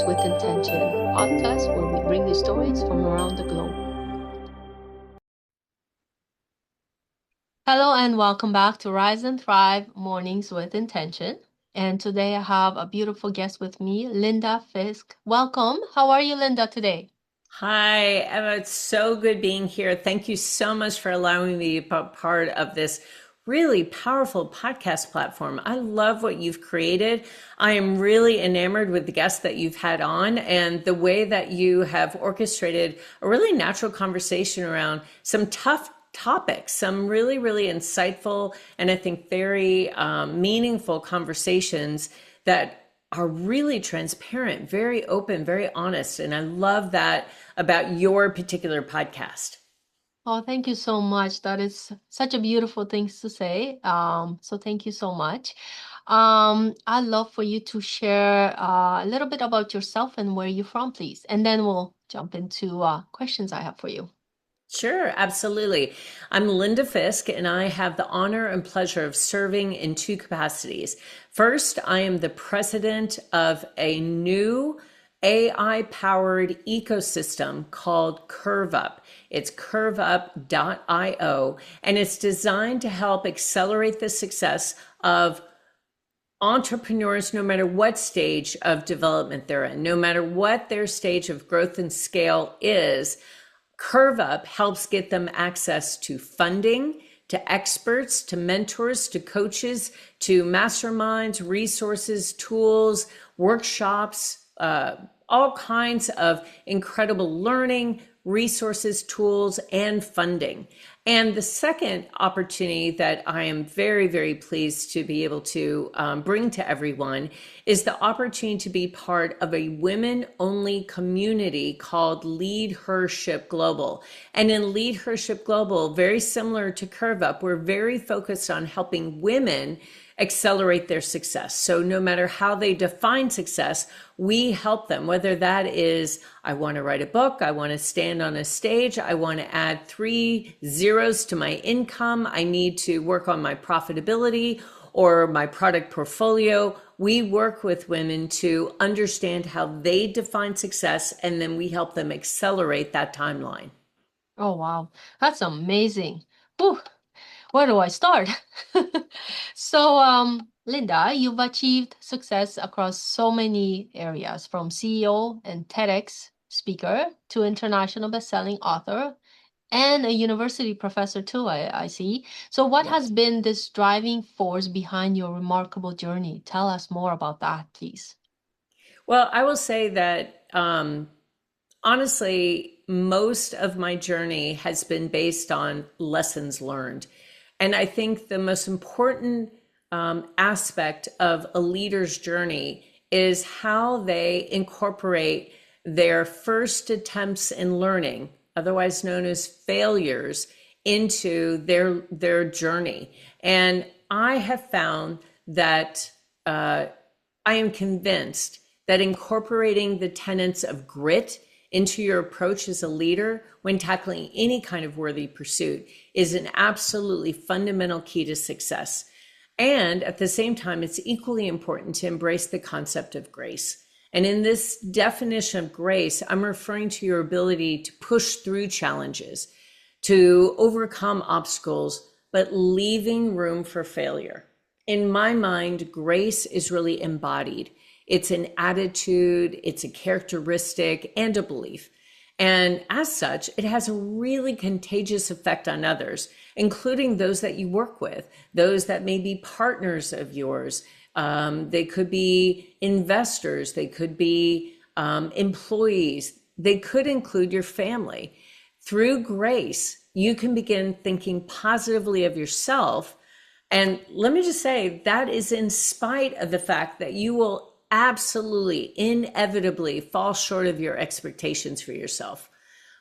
with Intention podcast, where we bring you stories from around the globe. Hello and welcome back to Rise and Thrive Mornings with Intention. And today I have a beautiful guest with me, Linda Fisk. Welcome. How are you, Linda, today? Hi, Emma. It's so good being here. Thank you so much for allowing me to be part of this really powerful podcast platform. I love what you've created. I am really enamored with the guests that you've had on and the way that you have orchestrated a really natural conversation around some tough topics, some really, really insightful and I think very meaningful conversations that are really transparent, very open, very honest. And I love that about your particular podcast. Oh, thank you so much. That is such a beautiful thing to say. So thank you so much. I'd love for you to share a little bit about yourself and where you're from, please. And then we'll jump into questions I have for you. Sure, absolutely. I'm Linda Fisk, and I have the honor and pleasure of serving in two capacities. First, I am the president of a new AI-powered ecosystem called CurveUp. It's curveup.io, and it's designed to help accelerate the success of entrepreneurs, no matter what stage of development they're in, no matter what their stage of growth and scale is. CurveUp helps get them access to funding, to experts, to mentors, to coaches, to masterminds, resources, tools, workshops, all kinds of incredible learning, resources, tools, and funding. And the second opportunity that I am very, very pleased to be able to bring to everyone is the opportunity to be part of a women-only community called LeadHERship Global. And in LeadHERship Global, very similar to CurveUp, we're very focused on helping women accelerate their success. So no matter how they define success, we help them, whether that is, I want to write a book, I want to stand on a stage, I want to add 3 zeros to my income, I need to work on my profitability or my product portfolio. We work with women to understand how they define success, and then we help them accelerate that timeline. Oh, wow. That's amazing. Whew. Where do I start? So, Linda, you've achieved success across so many areas, from CEO and TEDx speaker to international best-selling author and a university professor too, I see. So what has Yes. been this driving force behind your remarkable journey? Tell us more about that, please. Well, I will say that honestly, most of my journey has been based on lessons learned. And I think the most important aspect of a leader's journey is how they incorporate their first attempts in learning, otherwise known as failures, into their journey. And I have found that I am convinced that incorporating the tenets of grit into your approach as a leader when tackling any kind of worthy pursuit is an absolutely fundamental key to success. And at the same time, it's equally important to embrace the concept of grace. And in this definition of grace, I'm referring to your ability to push through challenges, to overcome obstacles, but leaving room for failure. In my mind, grace is really embodied. It's an attitude, it's a characteristic, and a belief. And as such, it has a really contagious effect on others, including those that you work with, those that may be partners of yours. They could be investors, they could be employees, they could include your family. Through grace, you can begin thinking positively of yourself. And let me just say, that is in spite of the fact that you will absolutely, inevitably fall short of your expectations for yourself.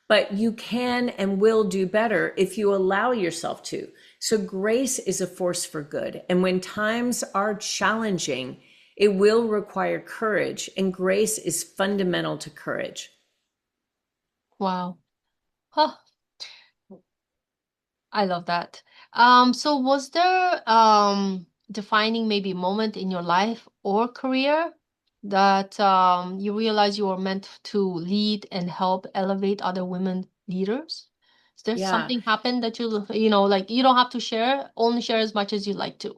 But you can and will do better if you allow yourself to. So grace is a force for good. And when times are challenging, it will require courage, and grace is fundamental to courage. Wow. Huh, I love that. So was there defining maybe moment in your life or career? that you realize you were meant to lead and help elevate other women leaders? Is there Yeah. something happened that you know, like you don't have to share, only share as much as you like to?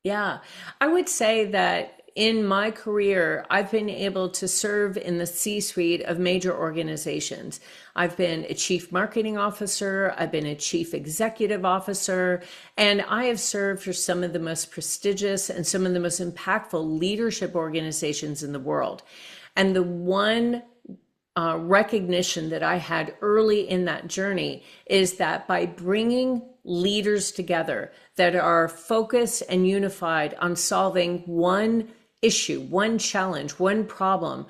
Yeah, I would say that in my career, I've been able to serve in the C-suite of major organizations. I've been a chief marketing officer, I've been a chief executive officer, and I have served for some of the most prestigious and some of the most impactful leadership organizations in the world. And the one recognition that I had early in that journey is that by bringing leaders together that are focused and unified on solving one issue, one challenge, one problem,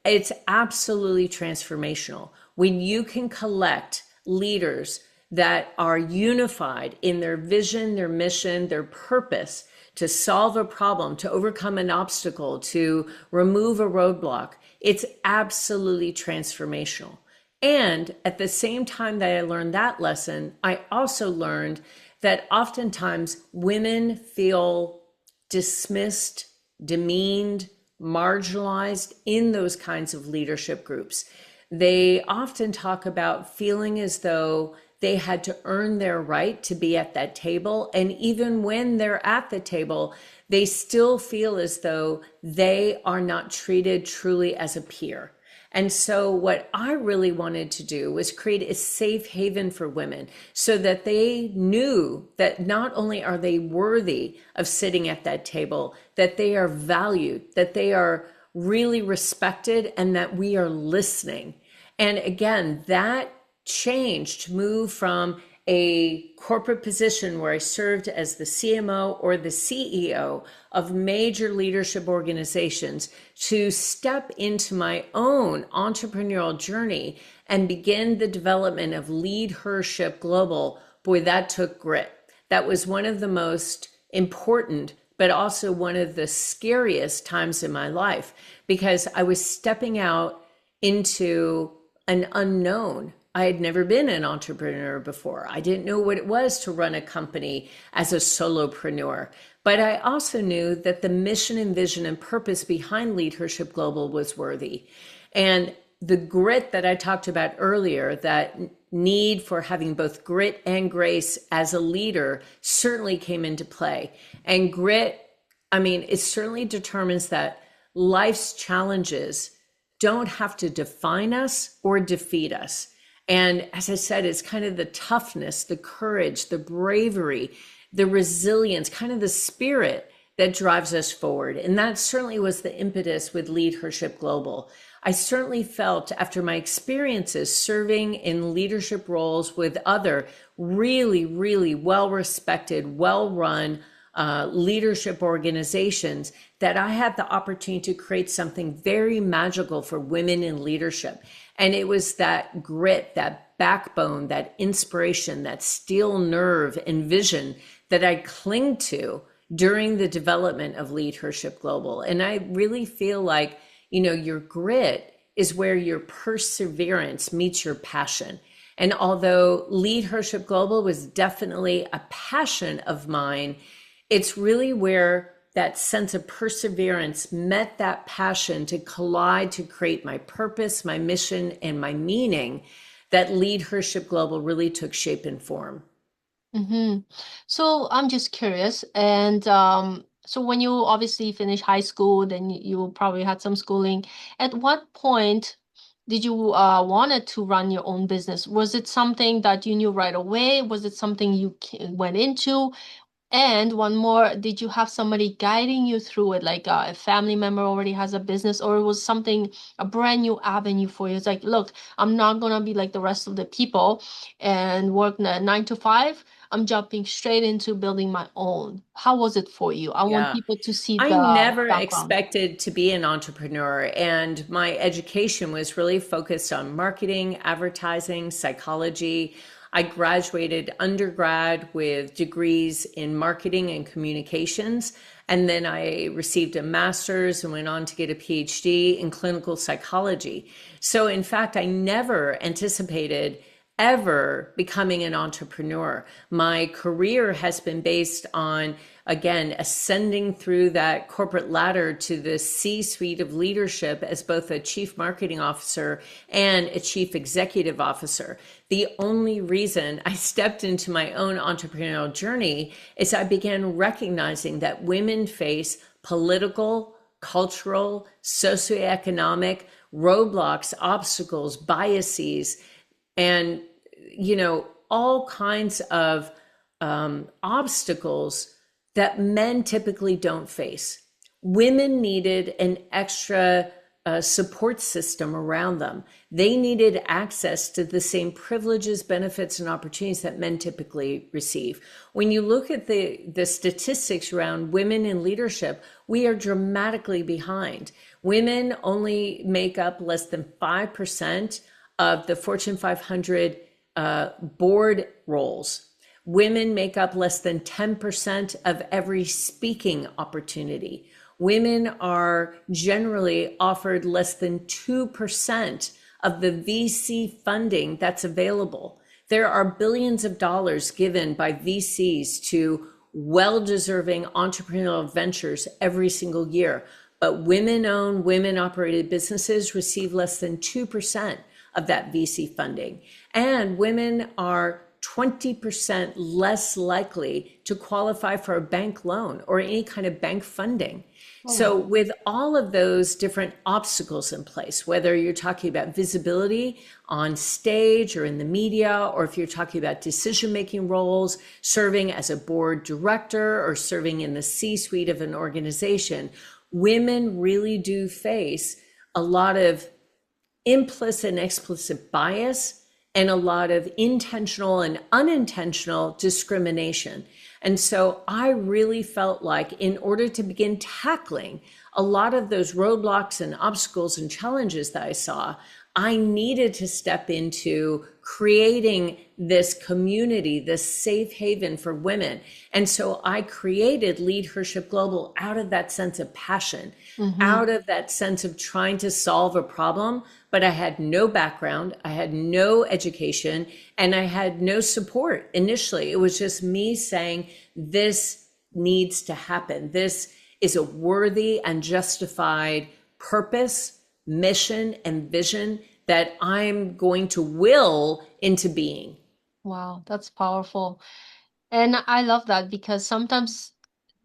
it's absolutely transformational. When you can collect leaders that are unified in their vision, their mission, their purpose to solve a problem, to overcome an obstacle, to remove a roadblock, it's absolutely transformational. And at the same time that I learned that lesson, I also learned that oftentimes women feel dismissed, demeaned, marginalized in those kinds of leadership groups. They often talk about feeling as though they had to earn their right to be at that table. And even when they're at the table, they still feel as though they are not treated truly as a peer. And so what I really wanted to do was create a safe haven for women so that they knew that not only are they worthy of sitting at that table, that they are valued, that they are really respected, and that we are listening. And again, that change to move from a corporate position where I served as the CMO or the CEO of major leadership organizations to step into my own entrepreneurial journey and begin the development of LeadHERship Global. Boy, that took grit. That was one of the most important, but also one of the scariest times in my life because I was stepping out into an unknown. I had never been an entrepreneur before. I didn't know what it was to run a company as a solopreneur. But I also knew that the mission and vision and purpose behind LeadHERship Global was worthy. And the grit that I talked about earlier, that need for having both grit and grace as a leader, certainly came into play. And grit, I mean, it certainly determines that life's challenges don't have to define us or defeat us. And as I said, it's kind of the toughness, the courage, the bravery, the resilience, kind of the spirit that drives us forward. And that certainly was the impetus with LeadHERship Global. I certainly felt after my experiences serving in leadership roles with other really, really well-respected, well-run leadership organizations that I had the opportunity to create something very magical for women in leadership. And it was that grit, that backbone, that inspiration, that steel nerve and vision that I cling to during the development of LeadHERship Global. And I really feel like, you know, your grit is where your perseverance meets your passion. And although LeadHERship Global was definitely a passion of mine, it's really where that sense of perseverance met that passion to collide to create my purpose, my mission, and my meaning, that LeadHERship Global really took shape and form. Mm-hmm. So I'm just curious, and so when you obviously finished high school, then you probably had some schooling. At what point did you wanted to run your own business? Was it something that you knew right away? Was it something you went into? And one more, did you have somebody guiding you through it, like a family member already has a business, or it was something, a brand new avenue for you? It's like, look, I'm not gonna be like the rest of the people and work 9 to 5. I'm jumping straight into building my own. How was it for you? I want Yeah. people to see I the never background. expected to be an entrepreneur, and my education was really focused on marketing, advertising, psychology. I graduated undergrad with degrees in marketing and communications, and then I received a master's and went on to get a PhD in clinical psychology. So, in fact, I never anticipated ever becoming an entrepreneur. My career has been based on again, ascending through that corporate ladder to the C-suite of leadership as both a chief marketing officer and a chief executive officer. The only reason I stepped into my own entrepreneurial journey is I began recognizing that women face political, cultural, socioeconomic roadblocks, obstacles, biases, and, all kinds of obstacles that men typically don't face. Women needed an extra support system around them. They needed access to the same privileges, benefits, and opportunities that men typically receive. When you look at the statistics around women in leadership, we are dramatically behind. Women only make up less than 5% of the Fortune 500 board roles. Women make up less than 10% of every speaking opportunity. Women are generally offered less than 2% of the VC funding that's available. There are billions of dollars given by VCs to well-deserving entrepreneurial ventures every single year, but women-owned, women-operated businesses receive less than 2% of that VC funding. And women are 20% less likely to qualify for a bank loan or any kind of bank funding. So with all of those different obstacles in place, whether you're talking about visibility on stage or in the media, or if you're talking about decision-making roles, serving as a board director or serving in the C-suite of an organization, women really do face a lot of implicit and explicit bias and a lot of intentional and unintentional discrimination. And so I really felt like in order to begin tackling a lot of those roadblocks and obstacles and challenges that I saw, I needed to step into creating this community, this safe haven for women. And so I created LeadHERship Global out of that sense of passion, out of that sense of trying to solve a problem. But I had no background, I had no education, and I had no support initially. It was just me saying, this needs to happen. This is a worthy and justified purpose, mission, and vision that I'm going to will into being. Wow, that's powerful. And I love that because sometimes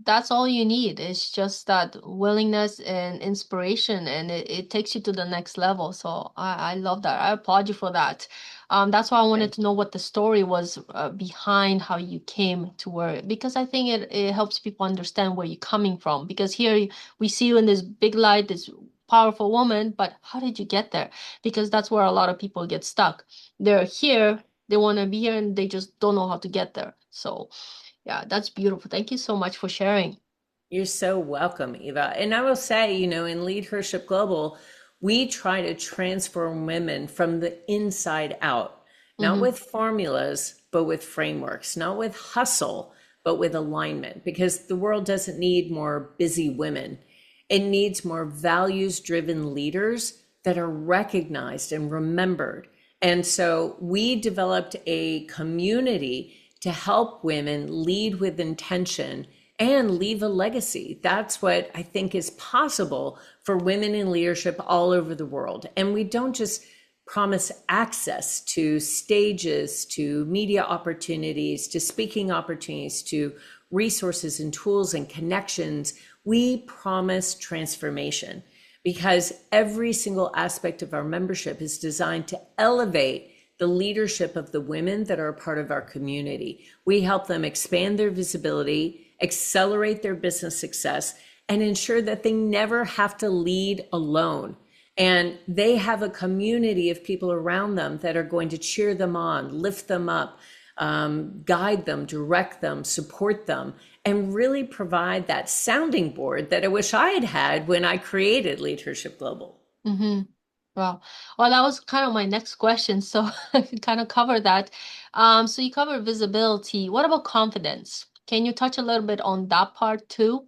that's all you need. It's just that willingness and inspiration, and it takes you to the next level. So I love that. I applaud you for that. That's why I wanted to know what the story was behind how you came to where, because I think it helps people understand where you're coming from. Because here we see you in this big light, this powerful woman, but how did you get there? Because that's where a lot of people get stuck. They're here, they want to be here, and they just don't know how to get there. So yeah, that's beautiful. Thank you so much for sharing. You're so welcome, Eva. And I will say, in LeadHERship Global, we try to transform women from the inside out, not with formulas, but with frameworks, not with hustle, but with alignment, because the world doesn't need more busy women. It needs more values-driven leaders that are recognized and remembered. And so we developed a community to help women lead with intention and leave a legacy. That's what I think is possible for women in leadership all over the world. And we don't just promise access to stages, to media opportunities, to speaking opportunities, to resources and tools and connections. We promise transformation, because every single aspect of our membership is designed to elevate the leadership of the women that are a part of our community. We help them expand their visibility, accelerate their business success, and ensure that they never have to lead alone. And they have a community of people around them that are going to cheer them on, lift them up, guide them, direct them, support them, and really provide that sounding board that I wish I had had when I created LeadHERship Global. Wow. Well, that was kind of my next question. So I could kind of cover that. So you covered visibility. What about confidence? Can you touch a little bit on that part too?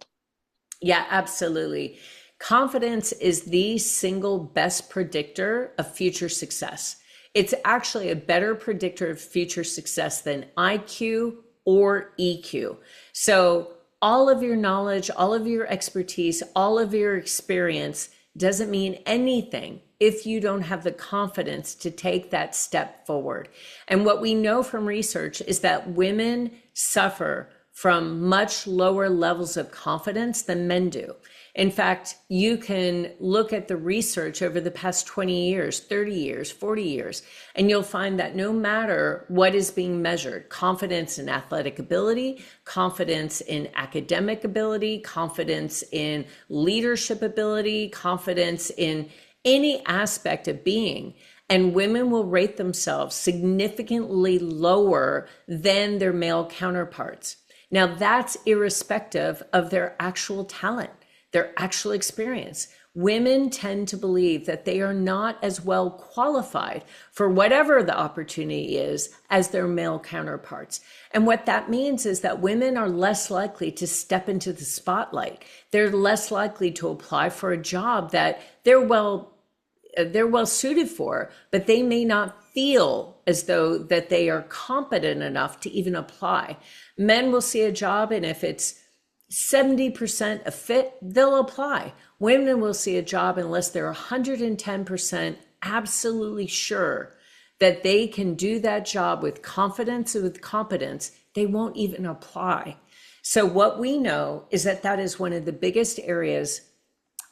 Yeah, absolutely. Confidence is the single best predictor of future success. It's actually a better predictor of future success than IQ or EQ. So All of your knowledge, all of your expertise, all of your experience doesn't mean anything if you don't have the confidence to take that step forward. And what we know from research is that women suffer from much lower levels of confidence than men do. In fact, you can look at the research over the past 20 years, 30 years, 40 years, and you'll find that no matter what is being measured, confidence in athletic ability, confidence in academic ability, confidence in leadership ability, confidence in any aspect of being, and women will rate themselves significantly lower than their male counterparts. Now, that's irrespective of their actual talent, their actual experience. Women tend to believe that they are not as well qualified for whatever the opportunity is as their male counterparts. And what that means is that women are less likely to step into the spotlight. They're less likely to apply for a job that they're well suited for, but they may not feel as though that they are competent enough to even apply. Men will see a job, and if it's 70% a fit, they'll apply. Women will see a job unless they're 110% absolutely sure that they can do that job with confidence and with competence, they won't even apply. So what we know is that that is one of the biggest areas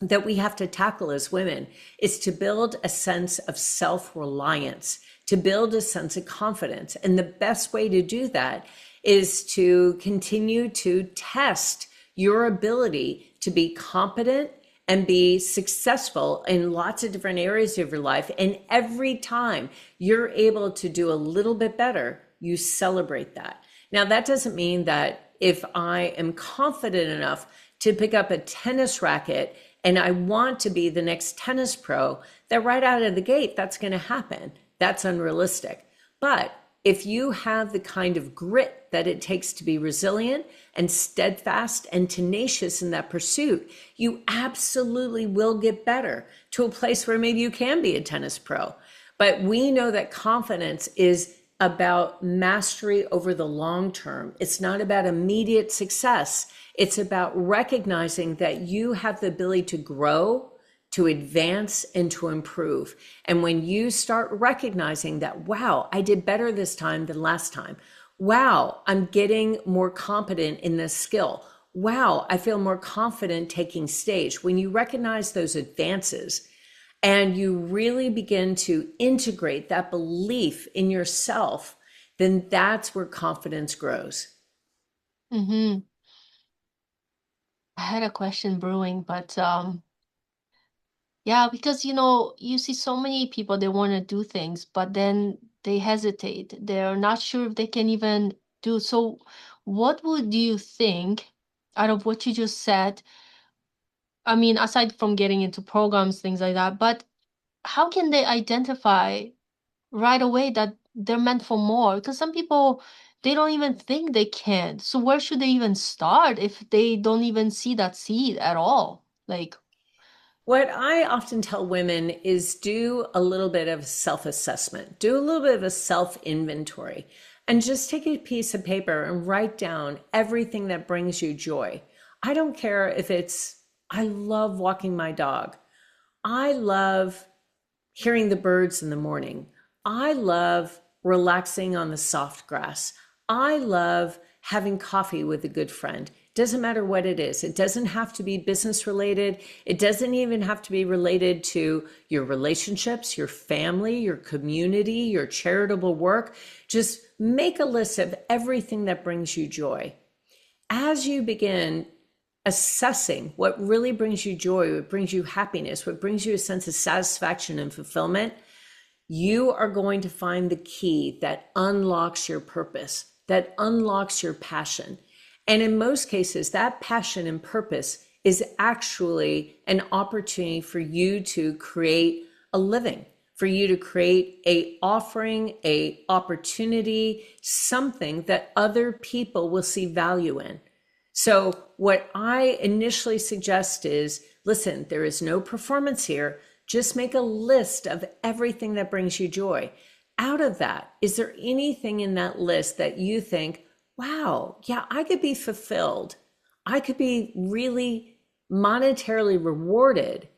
that we have to tackle as women, is to build a sense of self-reliance, to build a sense of confidence. And the best way to do that is to continue to test your ability to be competent and be successful in lots of different areas of your life. And every time you're able to do a little bit better, you celebrate that. Now, that doesn't mean that if I am confident enough to pick up a tennis racket and I want to be the next tennis pro, that right out of the gate, that's going to happen. That's unrealistic. But if you have the kind of grit that it takes to be resilient and steadfast and tenacious in that pursuit, you absolutely will get better to a place where maybe you can be a tennis pro. But we know that confidence is about mastery over the long term. It's not about immediate success. It's about recognizing that you have the ability to grow, to advance, and to improve. And when you start recognizing that, wow, I did better this time than last time. Wow, I'm getting more competent in this skill. Wow, I feel more confident taking stage. When you recognize those advances and you really begin to integrate that belief in yourself, then that's where confidence grows. Mm-hmm. I had a question brewing, but yeah, because you see so many people, they want to do things, but then they hesitate. They're not sure if they can even do. So, what would you think out of what you just said? I mean, aside from getting into programs, things like that, but how can they identify right away that they're meant for more? Because some people, they don't even think they can. So, where should they even start if they don't even see that seed at all? Like, What I often tell women is do a little bit of self-assessment, do a little bit of a self-inventory, and just take a piece of paper and write down everything that brings you joy. I don't care if I love walking my dog. I love hearing the birds in the morning. I love relaxing on the soft grass. I love having coffee with a good friend. Doesn't matter what it is. It doesn't have to be business related. It doesn't even have to be related to your relationships, your family, your community, your charitable work. Just make a list of everything that brings you joy. As you begin assessing what really brings you joy, what brings you happiness, what brings you a sense of satisfaction and fulfillment, you are going to find the key that unlocks your purpose, that unlocks your passion. And in most cases, that passion and purpose is actually an opportunity for you to create a living, for you to create a offering, a opportunity, something that other people will see value in. So what I initially suggest is, listen, there is no performance here. Just make a list of everything that brings you joy. Out of that, is there anything in that list that you think, wow, yeah, I could be fulfilled. I could be really monetarily rewarded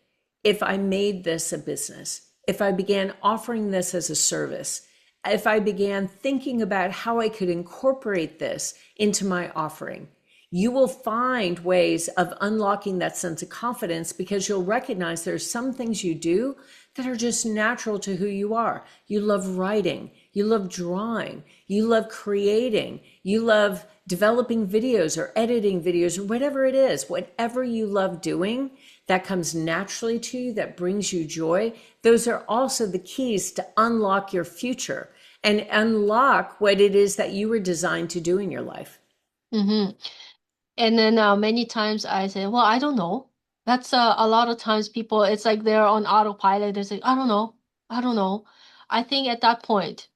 if I made this a business, if I began offering this as a service, if I began thinking about how I could incorporate this into my offering. You will find ways of unlocking that sense of confidence because you'll recognize there's some things you do that are just natural to who you are. You love writing, you love drawing, you love creating, you love developing videos or editing videos or whatever it is, whatever you love doing that comes naturally to you, that brings you joy. Those are also the keys to unlock your future and unlock what it is that you were designed to do in your life. Mm-hmm. And then many times I say, well, I don't know. That's a lot of times people, it's like they're on autopilot. They say, I don't know. I don't know. I think at that point,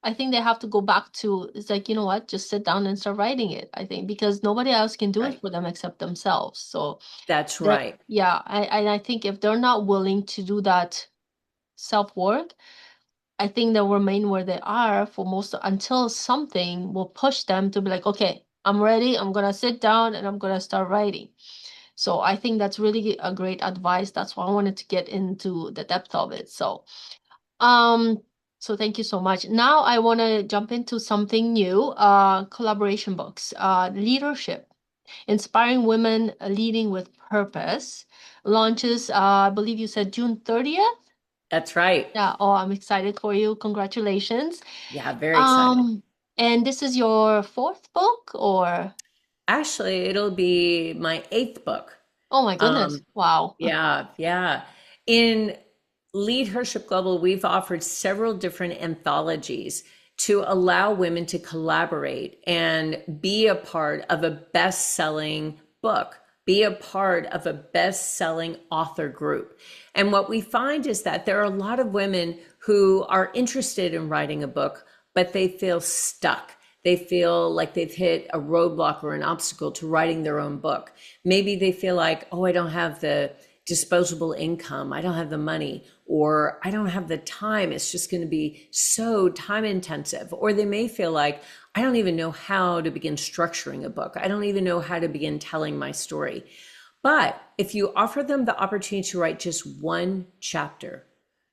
I think they have to go back to, it's like, you know what, just sit down and start writing it, I think, because nobody else can do it Right. for them except themselves. So That's that, right. yeah, I think if they're not willing to do that self-work, I think they'll remain where they are for most until something will push them to be like, okay, I'm ready. I'm gonna sit down and I'm gonna start writing. So I think that's really a great advice. That's why I wanted to get into the depth of it. Um, so thank you so much. Now I want to jump into something new, collaboration books, leadership, inspiring women leading with purpose, launches, I believe you said June 30th. That's right. Yeah, oh, I'm excited for you. Congratulations. Yeah, very excited. Um, and this is your fourth book or Actually, it'll be my eighth book. oh my goodness. Um, Wow. yeah, yeah. In LeadHERship Global, we've offered several different anthologies to allow women to collaborate and be a part of a best-selling book, be a part of a best-selling author group. And what we find is that there are a lot of women who are interested in writing a book, but they feel stuck. They feel like they've hit a roadblock or an obstacle to writing their own book. Maybe they feel like, oh, I don't have the disposable income. I don't have the money, or I don't have the time. It's just going to be so time intensive. Or they may feel like, I don't even know how to begin structuring a book. I don't even know how to begin telling my story. But if you offer them the opportunity to write just one chapter,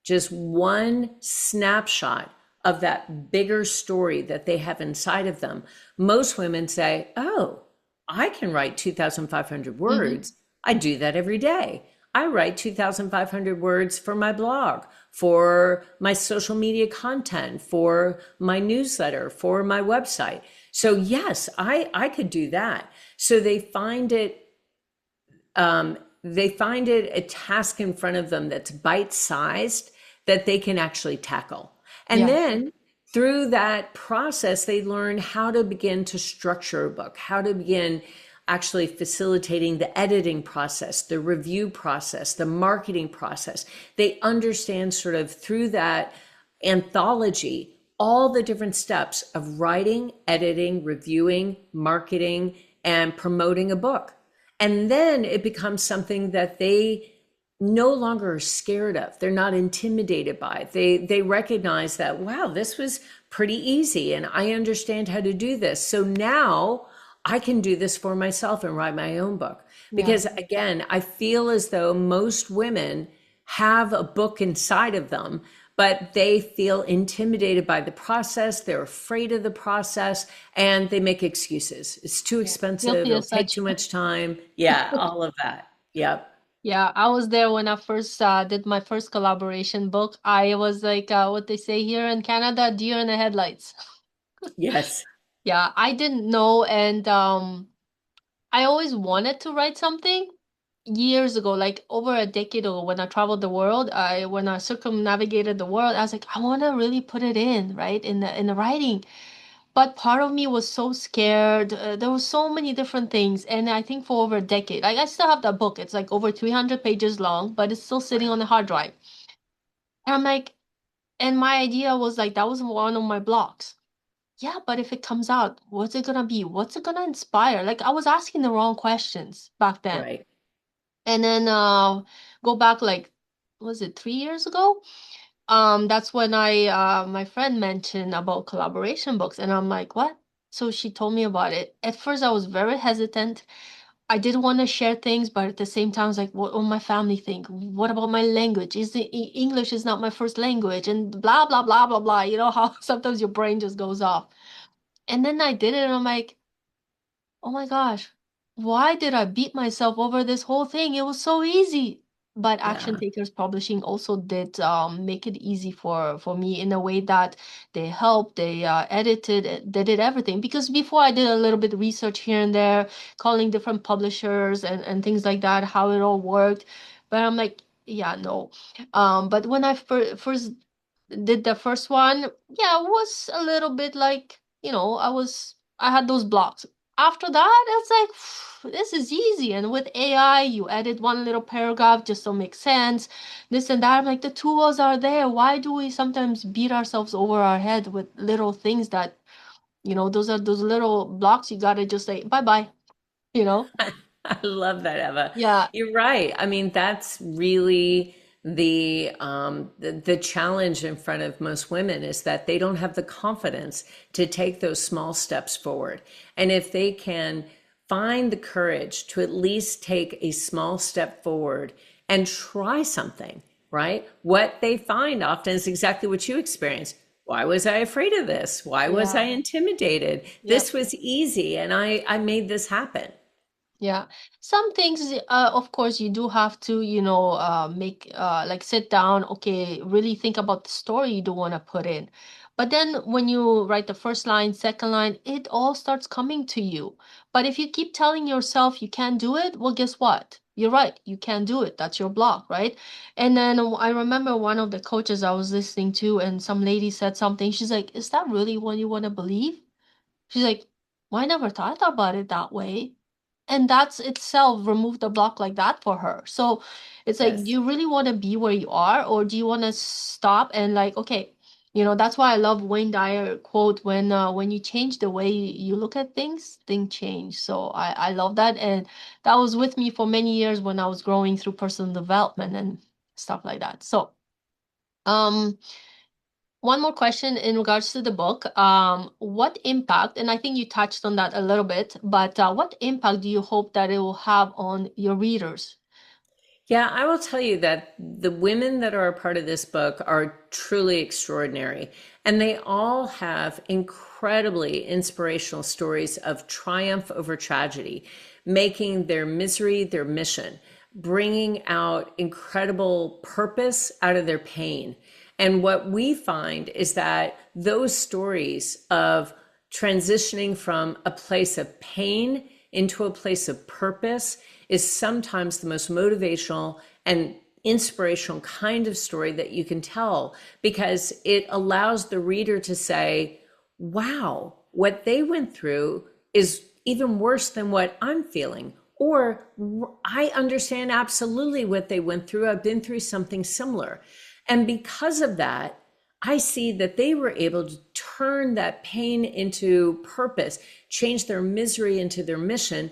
just one snapshot of that bigger story that they have inside of them, most women say, oh, I can write 2,500 Mm-hmm. words. I do that every day. I write 2,500 words for my blog, for my social media content, for my newsletter, for my website. So yes, I could do that. So they find it a task in front of them that's bite-sized that they can actually tackle. And Yeah. then through that process, they learn how to begin to structure a book, how to begin actually facilitating the editing process, the review process, the marketing process. They understand sort of through that anthology all the different steps of writing, editing, reviewing, marketing, and promoting a book. And then it becomes something that they no longer are scared of. They're not intimidated by it. They recognize that, wow, this was pretty easy and I understand how to do this. So now I can do this for myself and write my own book. Yeah. Because again, I feel as though most women have a book inside of them, but they feel intimidated by the process. They're afraid of the process and they make excuses. It's too Yeah. expensive. Guilty It'll as take such. too much time. Yeah, all of that. Yep. Yeah, I was there when I first did my first collaboration book. I was like, what they say here in Canada, deer in the headlights. Yes. Yeah, I didn't know, and I always wanted to write something years ago, like over a decade ago, when I traveled the world. I when I circumnavigated the world, I was like, I want to really put it in, right, in the writing. But part of me was so scared. There were so many different things. And I think for over a decade, like I still have that book. It's like over 300 pages long, but it's still sitting on the hard drive. And I'm like, and my idea was like, that was one of my blocks. Yeah, but if it comes out, what's it gonna be? What's it gonna inspire? Like I was asking the wrong questions back then. Right. And then go back like, was it 3 years ago? That's when I my friend mentioned about collaboration books, and I'm like, what? So she told me about it. At first, I was very hesitant. I didn't want to share things, but at the same time, I was like, what will my family think? What about my language? Is the English is not my first language, and blah blah blah blah blah. You know how sometimes your brain just goes off. And then I did it, and I'm like, oh my gosh, why did I beat myself over this whole thing? It was so easy. But Action Yeah. Takers Publishing also did make it easy for me in a way that they helped, they edited, they did everything. Because before I did a little bit of research here and there, calling different publishers and things like that, how it all worked. But I'm like, yeah, no. But when I first did the first one, yeah, it was a little bit like, I had those blocks. After that, it's like, this is easy. And with AI, you edit one little paragraph just to make sense, this and that. I'm like, the tools are there. Why do we sometimes beat ourselves over our head with little things that, those are those little blocks you gotta just say, bye bye, you know? I love that, Eva. Yeah, You're right. I mean, that's really the challenge in front of most women is that they don't have the confidence to take those small steps forward. And if they can find the courage to at least take a small step forward and try something, right? What they find often is exactly what you experienced. Why was I afraid of this? Why was I yeah, intimidated? yeah. This was easy, and I made this happen. Yeah, some things, of course, you do have to, make, like sit down, okay, really think about the story you do want to put in. But then when you write the first line, second line, it all starts coming to you. But if you keep telling yourself you can't do it, well, guess what? You're right, you can't do it. That's your block, right? And then I remember one of the coaches I was listening to, and some lady said something. She's like, is that really what you want to believe? She's like, well, I never thought about it that way. And that's itself removed the block like that for her. So it's like, do Yes. you really want to be where you are, or do you want to stop and like, okay, that's why I love Wayne Dyer quote, when you change the way you look at things, things change. So I love that. And that was with me for many years when I was growing through personal development and stuff like that. So um one more question in regards to the book. What impact, and I think you touched on that a little bit, but what impact do you hope that it will have on your readers? Yeah, I will tell you that the women that are a part of this book are truly extraordinary. And they all have incredibly inspirational stories of triumph over tragedy, making their misery their mission, bringing out incredible purpose out of their pain. And what we find is that those stories of transitioning from a place of pain into a place of purpose is sometimes the most motivational and inspirational kind of story that you can tell because it allows the reader to say, wow, what they went through is even worse than what I'm feeling. Or I understand absolutely what they went through. I've been through something similar. And because of that, I see that they were able to turn that pain into purpose, change their misery into their mission.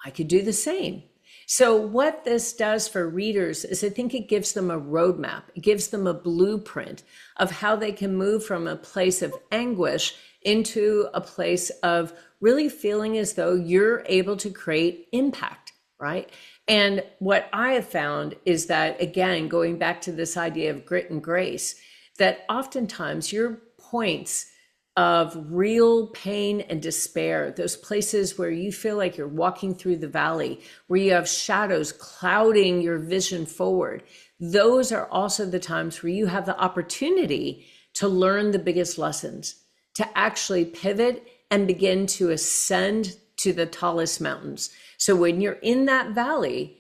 I could do the same. So, what this does for readers is I think it gives them a roadmap, it gives them a blueprint of how they can move from a place of anguish into a place of really feeling as though you're able to create impact, right? And what I have found is that, again, going back to this idea of grit and grace, that oftentimes your points of real pain and despair, those places where you feel like you're walking through the valley, where you have shadows clouding your vision forward, those are also the times where you have the opportunity to learn the biggest lessons, to actually pivot and begin to ascend to the tallest mountains. So when you're in that valley,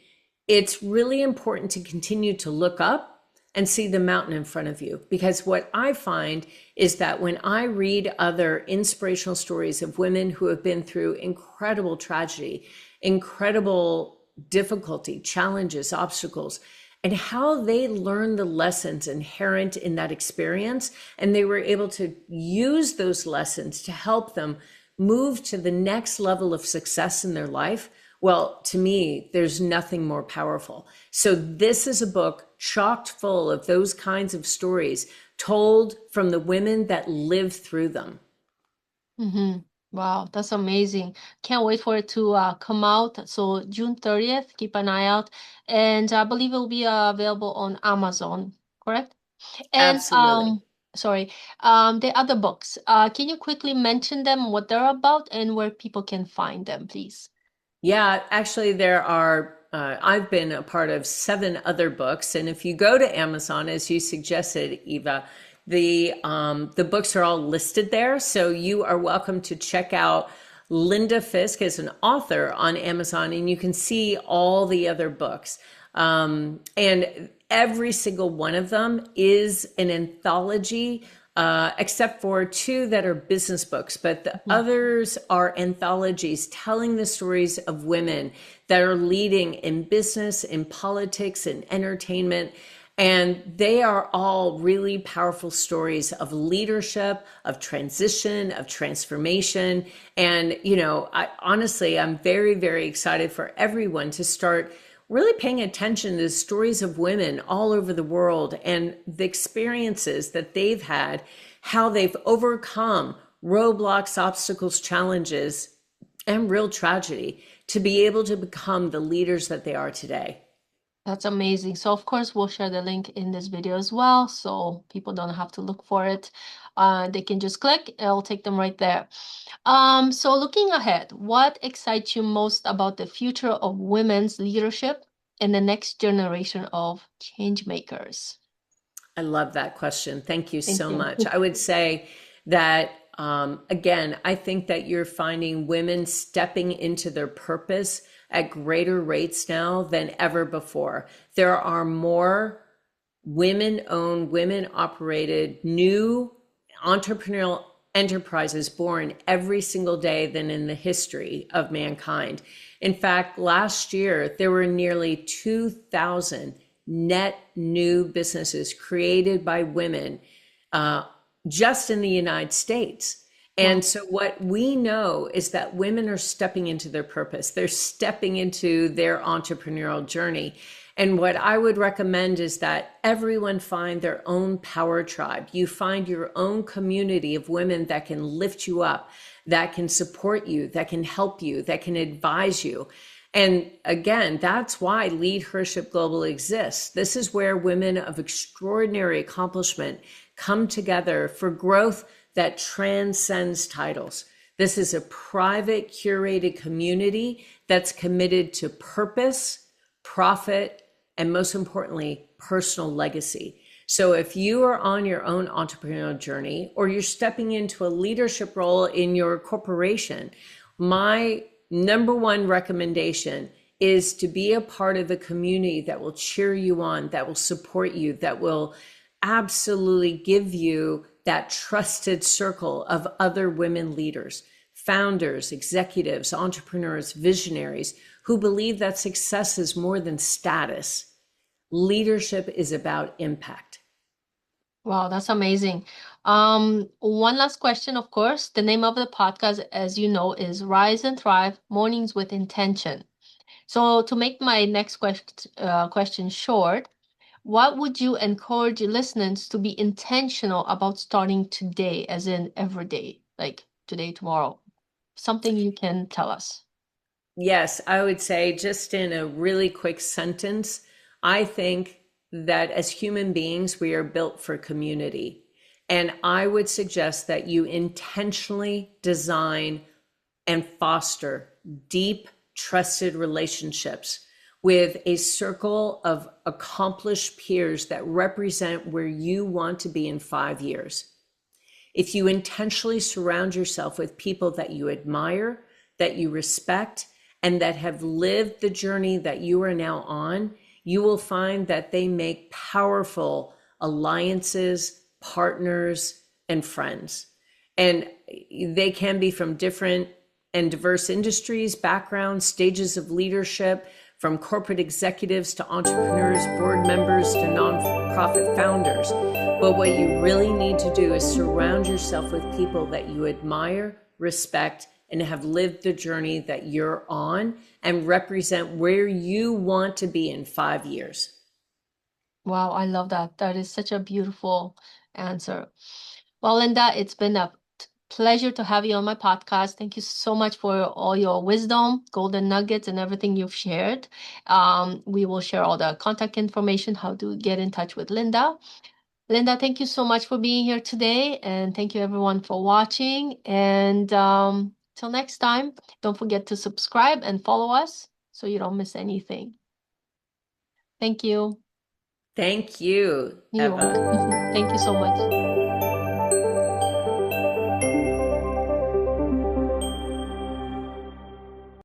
it's really important to continue to look up and see the mountain in front of you. Because what I find is that when I read other inspirational stories of women who have been through incredible tragedy, incredible difficulty, challenges, obstacles, and how they learned the lessons inherent in that experience, and they were able to use those lessons to help them move to the next level of success in their life, well, to me, there's nothing more powerful. So this is a book chocked full of those kinds of stories told from the women that live through them. Mm-hmm. Wow, that's amazing. Can't wait for it to come out. So June 30th, keep an eye out. And I believe it will be available on Amazon, correct? And Absolutely. sorry, the other books. Can you quickly mention them, what they're about, and where people can find them, please? Yeah, actually, there are. I've been a part of 7 other books, and if you go to Amazon, as you suggested, Eva, the books are all listed there. So you are welcome to check out Linda Fisk as an author on Amazon, and you can see all the other books. And every single one of them is an anthology, except for 2 that are business books, but the Mhm. others are anthologies telling the stories of women that are leading in business, in politics, in entertainment. And they are all really powerful stories of leadership, of transition, of transformation. And, I'm very, very excited for everyone to start really paying attention to the stories of women all over the world and the experiences that they've had, how they've overcome roadblocks, obstacles, challenges, and real tragedy to be able to become the leaders that they are today. That's amazing. So of course we'll share the link in this video as well, so people don't have to look for it. They can just click, it'll take them right there. So looking ahead, what excites you most about the future of women's leadership and the next generation of change makers? I love that question. Thank you Thank so you. much. I would say that, again, I think that you're finding women stepping into their purpose at greater rates now than ever before. There are more women owned, women operated, new entrepreneurial enterprises born every single day than in the history of mankind. In fact, last year, there were nearly 2,000 net new businesses created by women uh, just in the United States. Wow. And so, what we know is that women are stepping into their purpose, they're stepping into their entrepreneurial journey. And what I would recommend is that everyone find their own power tribe. You find your own community of women that can lift you up, that can support you, that can help you, that can advise you. And again, that's why LeadHERship Global exists. This is where women of extraordinary accomplishment come together for growth that transcends titles. This is a private, curated community that's committed to purpose, profit, and most importantly, personal legacy. So if you are on your own entrepreneurial journey or you're stepping into a leadership role in your corporation, my number one recommendation is to be a part of the community that will cheer you on, that will support you, that will absolutely give you that trusted circle of other women leaders, founders, executives, entrepreneurs, visionaries who believe that success is more than status. Leadership is about impact. Wow, that's amazing. One last question, of course. The name of the podcast, as you know, is Rise and Thrive Mornings with Intention. So to make my next question short, what would you encourage listeners to be intentional about starting today, as in every day, like today, tomorrow? Something you can tell us. Yes, I would say, just in a really quick sentence, I think that as human beings, we are built for community. And I would suggest that you intentionally design and foster deep, trusted relationships with a circle of accomplished peers that represent where you want to be in 5 years. If you intentionally surround yourself with people that you admire, that you respect, and that have lived the journey that you are now on, you will find that they make powerful alliances, partners, and friends. And they can be from different and diverse industries, backgrounds, stages of leadership, from corporate executives to entrepreneurs, board members to nonprofit founders. But what you really need to do is surround yourself with people that you admire, respect, and have lived the journey that you're on and represent where you want to be in 5 years. Wow, I love that. That is such a beautiful answer. Well, Linda, it's been a Pleasure to have you on my podcast. Thank you so much for all your wisdom, golden nuggets, and everything you've shared. We will share all the contact information, how to get in touch with Linda. Linda, thank you so much for being here today. And thank you everyone for watching. And till next time, don't forget to subscribe and follow us so you don't miss anything. Thank you. Thank you, You're Eva. welcome. Thank you so much.